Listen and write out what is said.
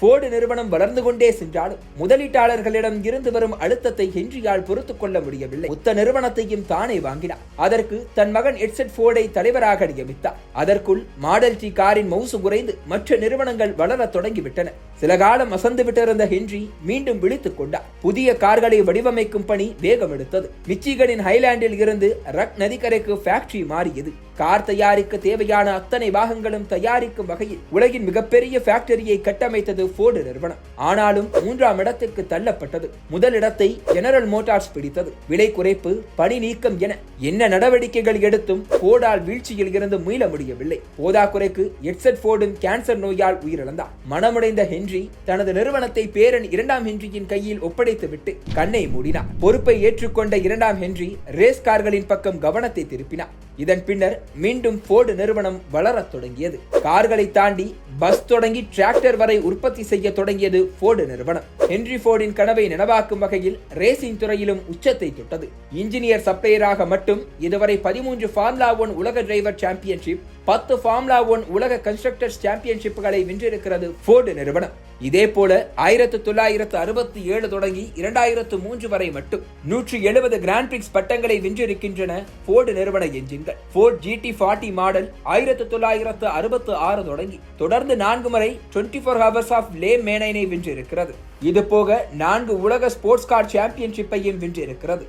Board நிறுவனம் வளர்ந்து கொண்டே சென்றாலும் முதலீட்டாளர்களிடம் இருந்து வரும் அழுத்தத்தை ஹென்ரியால் பொறுத்துக் கொள்ள முடியவில்லை. மொத்த நிறுவனத்தையும் தானே வாங்கினார். அதற்கு தன் மகன் எட்செட் போர்டை தலைவராக நியமித்தார். அதற்குள் மாடல் டி காரின் மவுசு குறைந்து மற்ற நிறுவனங்கள் வளர தொடங்கிவிட்டன. சில காலம் அசந்து விட்டிருந்த ஹென்றி மீண்டும் விழித்துக் கொண்டார். புதிய கார்களை வடிவமைக்கும் பணி வேகம் எடுத்தது. மிச்சிகனின் ஹைலாண்டில் இருந்து ரக் நதிக்கரைக்கு ஃபேக்டரி மாறியது. கார் தயாரிக்க தேவையான அத்தனை பாகங்களும் தயாரிக்கும் வகையில் உலகின் மிகப்பெரிய ஃபேக்டரியை கட்டமைத்தது போர்டு நிறுவனம். ஆனாலும் 3ஆம் இடத்திற்கு தள்ளப்பட்டது. முதல் இடத்தை ஜெனரல் மோட்டார்ஸ் பிடித்தது. விலை குறைப்பு, பணி நீக்கம் என என்ன நடவடிக்கைகள் எடுத்தும் போர்டால் வீழ்ச்சியில் இருந்து மீள முடியவில்லை. போதாக்குறைக்கு எட்செட் போர்டும் கேன்சர் நோயால் உயிரிழந்தார். மனமுடைந்த ஹென்றி தனது நிறுவனத்தை பேரன் 2ஆம் ஹென்ரியின் கையில் ஒப்படைத்துவிட்டு கண்ணை மூடினார். பொறுப்பை ஏற்றுக்கொண்ட 2ஆம் ஹென்றி ரேஸ் கார்களின் பக்கம் கவனத்தை திருப்பினார். இதன் பின்னர் மீண்டும் போர்டு நிறுவனம் வளரத் தொடங்கியது. கார்களை தாண்டி பஸ் தொடங்கி டிராக்டர் வரை உற்பத்தி செய்ய தொடங்கியது போர்டு நிறுவனம். ஹென்றி போர்டின் கனவை நனவாக்கும் வகையில் ரேசிங் துறையிலும் உச்சத்தை தொட்டது. இன்ஜினியர் சப்ளையராக மட்டும் இதுவரை 13 ஃபார்முலா 1 உலக டிரைவர் சாம்பியன்ஷிப், 10 ஃபார்முலா 1 உலக கன்ஸ்ட்ரக்டர்ஸ் சாம்பியன்ஷிப்புகளை வென்றிருக்கிறது போர்டு நிறுவனம். இதே போல 1967 தொடங்கி 2003 வரை மட்டும் 170 கிராண்ட் பிரிக்ஸ் பட்டங்களை வென்றிருக்கின்றன போர்டு நிறுவன என்ஜின்கள். போர்ட் GT40 மாடல் 1966 தொடங்கி தொடர்ந்து 4 முறை 24 ஹவர்ஸ் ஆஃப் லே மேனைனை வென்றிருக்கிறது. இது போக 4 உலக ஸ்போர்ட்ஸ் கார் சாம்பியன்ஷிப்பையும் வென்றிருக்கிறது.